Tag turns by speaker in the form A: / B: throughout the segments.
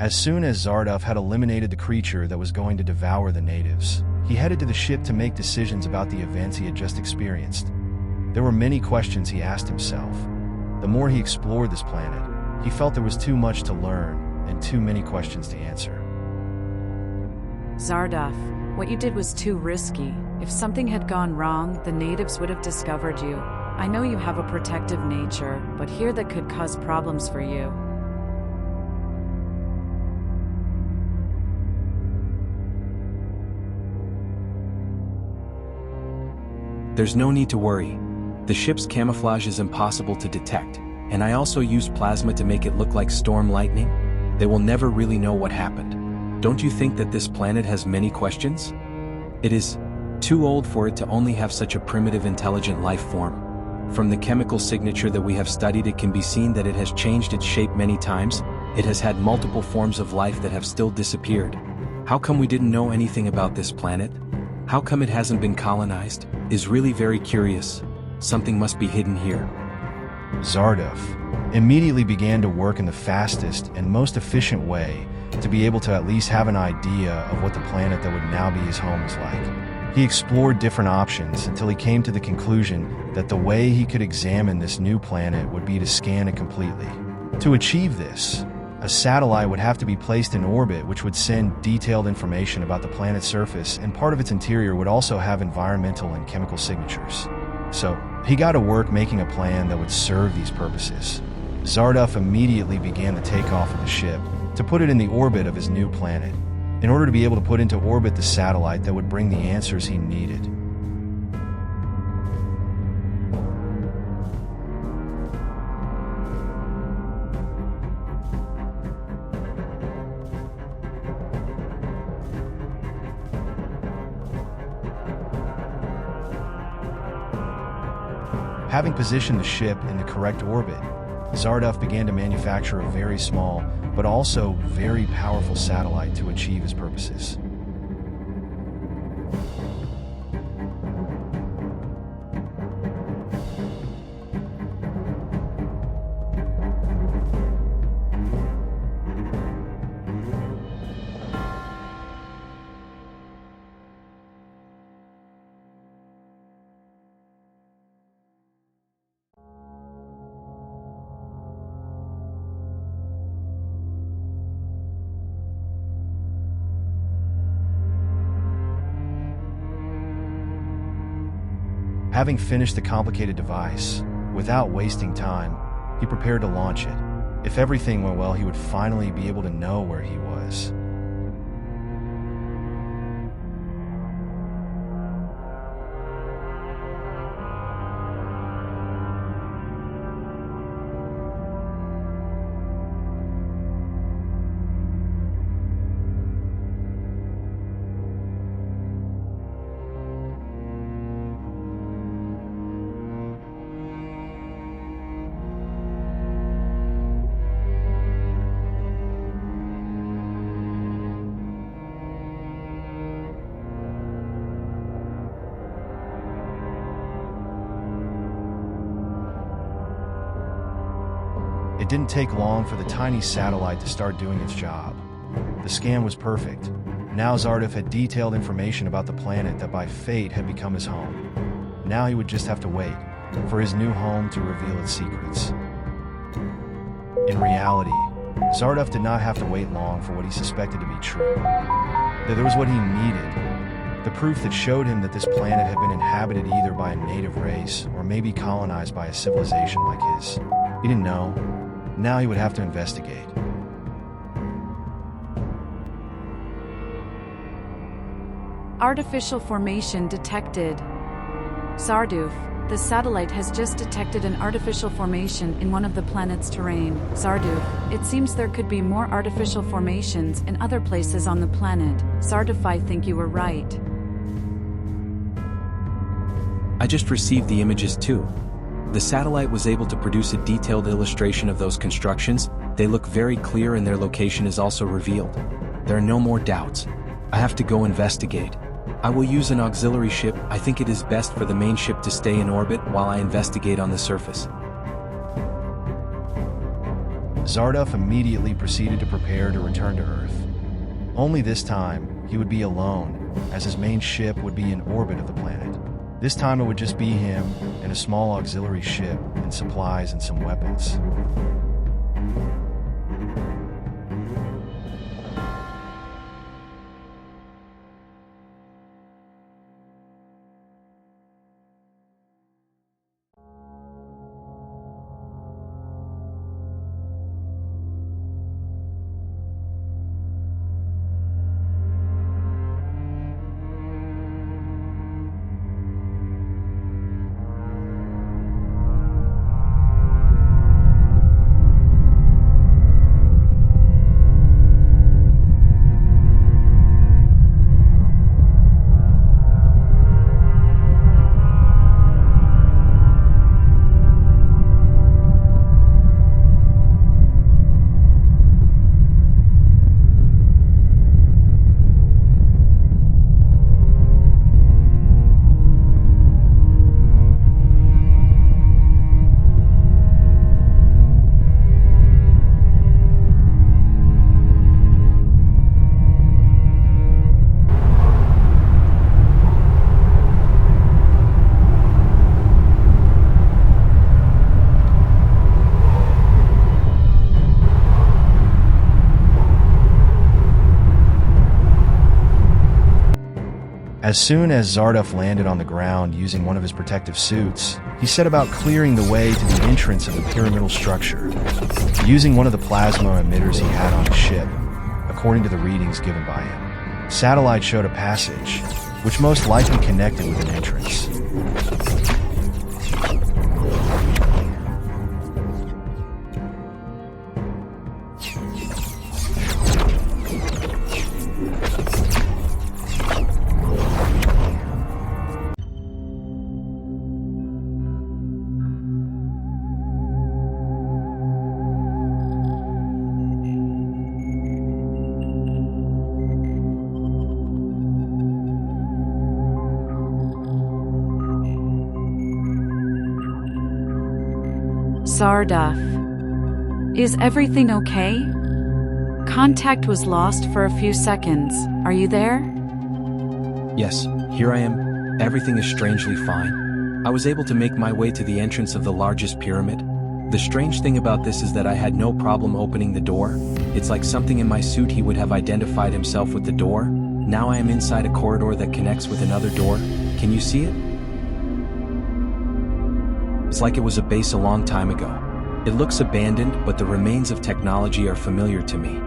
A: As soon as Zardoff had eliminated the creature that was going to devour the natives, he headed to the ship to make decisions about the events he had just experienced. There were many questions he asked himself. The more he explored this planet, he felt there was too much to learn and too many questions to answer.
B: Zardoff, what you did was too risky. If something had gone wrong, the natives would have discovered you. I know you have a protective nature, but here that could cause problems for you.
C: There's no need to worry. The ship's camouflage is impossible to detect, and I also used plasma to make it look like storm lightning. They will never really know what happened. Don't you think that this planet has many questions? It is too old for it to only have such a primitive intelligent life form. From the chemical signature that we have studied, it can be seen that it has changed its shape many times. It has had multiple forms of life that have still disappeared. How come we didn't know anything about this planet? How come it hasn't been colonized? Is really very curious. Something must be hidden here.
A: Zardoff immediately began to work in the fastest and most efficient way to be able to at least have an idea of what the planet that would now be his home was like. He explored different options until he came to the conclusion that the way he could examine this new planet would be to scan it completely. To achieve this, a satellite would have to be placed in orbit, which would send detailed information about the planet's surface, and part of its interior would also have environmental and chemical signatures. So, he got to work making a plan that would serve these purposes. Zardoff immediately began the takeoff of the ship to put it in the orbit of his new planet, in order to be able to put into orbit the satellite that would bring the answers he needed. Having positioned the ship in the correct orbit, Zardoff began to manufacture a very small, but also very powerful satellite to achieve his purposes. Having finished the complicated device, without wasting time, he prepared to launch it. If everything went well, he would finally be able to know where he was. It didn't take long for the tiny satellite to start doing its job. The scan was perfect. Now Zardoff had detailed information about the planet that by fate had become his home. Now he would just have to wait for his new home to reveal its secrets. In reality, Zardoff did not have to wait long for what he suspected to be true. There was what he needed, the proof that showed him that this planet had been inhabited either by a native race or maybe colonized by a civilization like his. He didn't know. Now he would have to investigate.
B: Artificial formation detected. Zardoff, the satellite has just detected an artificial formation in one of the planet's terrain. Zardoff, it seems there could be more artificial formations in other places on the planet. Zardoff, I think you were right.
C: I just received the images too. The satellite was able to produce a detailed illustration of those constructions. They look very clear and their location is also revealed. There are no more doubts. I have to go investigate. I will use an auxiliary ship. I think it is best for the main ship to stay in orbit while I investigate on the surface.
A: Zarduf immediately proceeded to prepare to return to Earth. Only this time, he would be alone, as his main ship would be in orbit of the planet. This time it would just be him and a small auxiliary ship and supplies and some weapons. As soon as Zarduf landed on the ground using one of his protective suits, he set about clearing the way to the entrance of the pyramidal structure, using one of the plasma emitters he had on his ship, according to the readings given by him. Satellite showed a passage, which most likely connected with an entrance.
B: Zarduf. Is everything okay? Contact was lost for a few seconds. Are you there?
C: Yes, here I am. Everything is strangely fine. I was able to make my way to the entrance of the largest pyramid. The strange thing about this is that I had no problem opening the door. It's like something in my suit he would have identified himself with the door. Now I am inside a corridor that connects with another door. Can you see it? It's like it was a base a long time ago. It looks abandoned, but the remains of technology are familiar to me.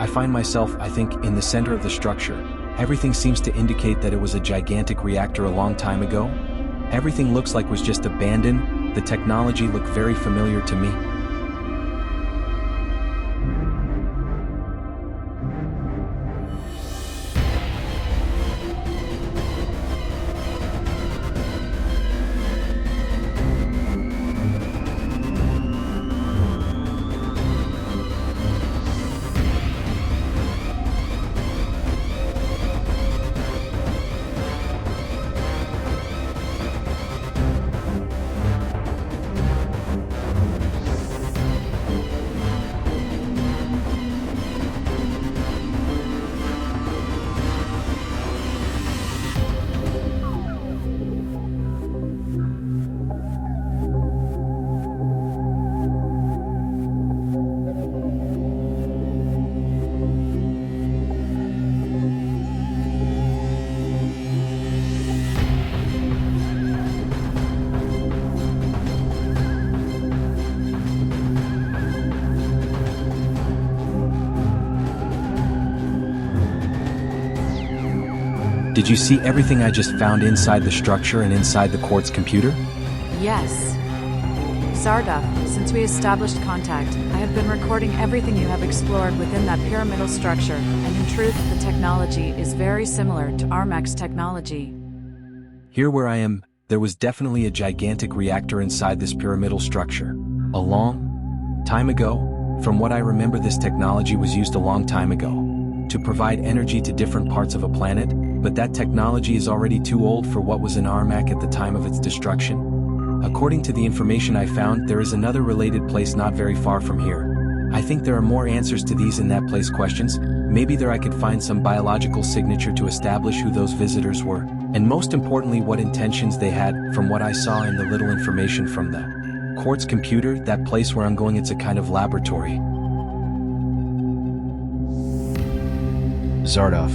C: I find myself, I think, in the center of the structure. Everything seems to indicate that it was a gigantic reactor a long time ago. Everything looks like was just abandoned. The technology looked very familiar to me. Did you see everything I just found inside the structure and inside the quartz computer?
B: Yes. Zarduf, since we established contact, I have been recording everything you have explored within that pyramidal structure, and in truth, the technology is very similar to Armak's technology.
C: Here where I am, there was definitely a gigantic reactor inside this pyramidal structure. A long time ago, from what I remember, this technology was used a long time ago to provide energy to different parts of a planet. but that technology is already too old for what was in Armak at the time of its destruction. According to the information I found, there is another related place not very far from here. I think there are more answers to these in that place questions. Maybe there I could find some biological signature to establish who those visitors were, and most importantly what intentions they had. From what I saw in the little information from the quartz computer, that place where I'm going, it's a kind of laboratory.
A: Zardof.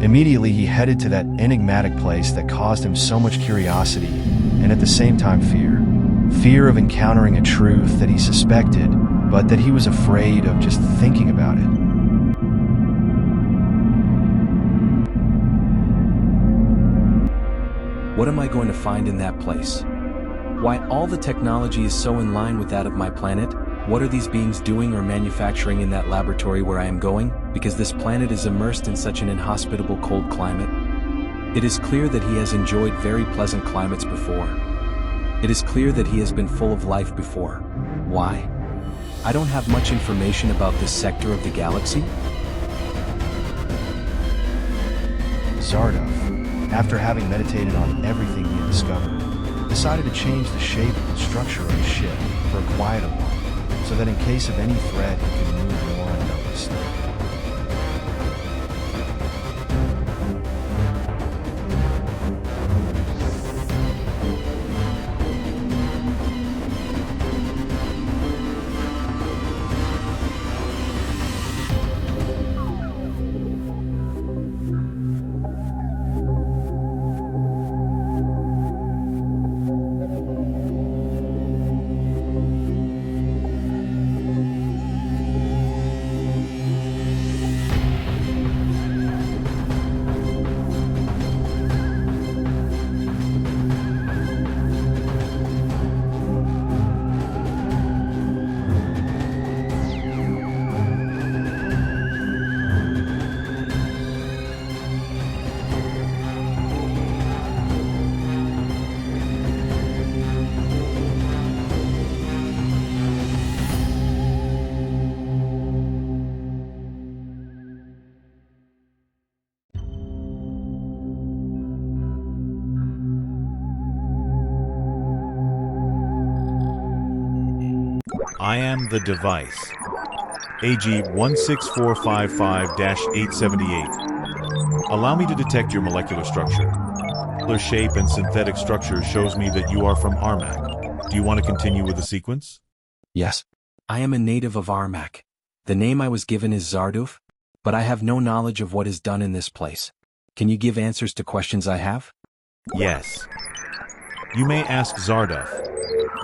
A: Immediately he headed to that enigmatic place that caused him so much curiosity and at the same time fear. Fear of encountering a truth that he suspected, but that he was afraid of just thinking about it.
C: What am I going to find in that place? Why, all the technology is so in line with that of my planet. What are these beings doing or manufacturing in that laboratory where I am going? Because this planet is immersed in such an inhospitable cold climate. It is clear that he has enjoyed very pleasant climates before. It is clear that he has been full of life before. Why? I don't have much information about this sector of the galaxy.
A: Zardof, after having meditated on everything he had discovered, decided to change the shape and structure of his ship for a quieter one, so that in case of any threat he could move more unnoticed.
D: I am the device. AG 16455-878. Allow me to detect your molecular structure. Molecular shape and synthetic structure shows me that you are from Armak. Do you want to continue with the sequence?
C: Yes. I am a native of Armak. The name I was given is Zardof, but I have no knowledge of what is done in this place. Can you give answers to questions I have?
D: Yes. You may ask Zardof.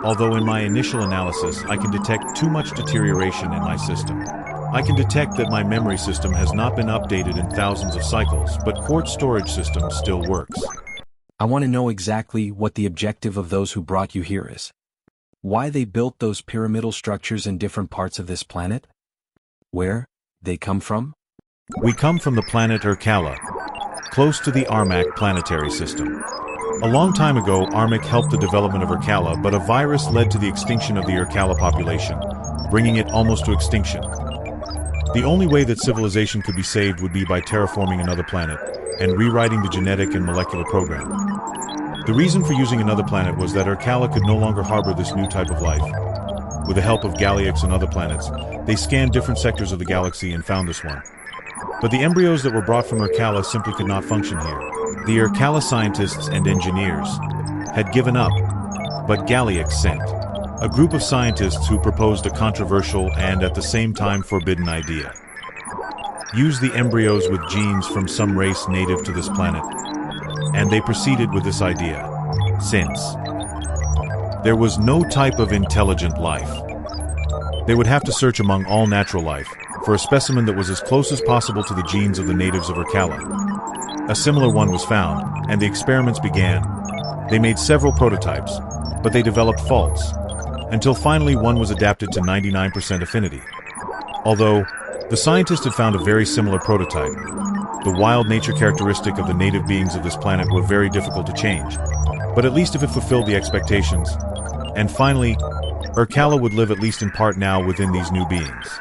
D: Although in my initial analysis I can detect too much deterioration in my system. I can detect that my memory system has not been updated in thousands of cycles, but quartz storage system still works.
C: I want to know exactly what the objective of those who brought you here is. Why they built those pyramidal structures in different parts of this planet? Where they come from?
D: We come from the planet Urkala, close to the Armak planetary system. A long time ago, Armak helped the development of Urkala, but a virus led to the extinction of the Urkala population, bringing it almost to extinction. The only way that civilization could be saved would be by terraforming another planet and rewriting the genetic and molecular program. The reason for using another planet was that Urkala could no longer harbor this new type of life. With the help of Galax and other planets, they scanned different sectors of the galaxy and found this one. But the embryos that were brought from Urkala simply could not function here. The Urkala scientists and engineers had given up, but Galax sent a group of scientists who proposed a controversial and at the same time forbidden idea. Use the embryos with genes from some race native to this planet. And they proceeded with this idea. Since there was no type of intelligent life, they would have to search among all natural life for a specimen that was as close as possible to the genes of the natives of Urkala. A similar one was found, and the experiments began. They made several prototypes, but they developed faults, until finally one was adapted to 99% affinity. Although, the scientists had found a very similar prototype, the wild nature characteristic of the native beings of this planet were very difficult to change, but at least if it fulfilled the expectations. And finally, Urkala would live at least in part now within these new beings.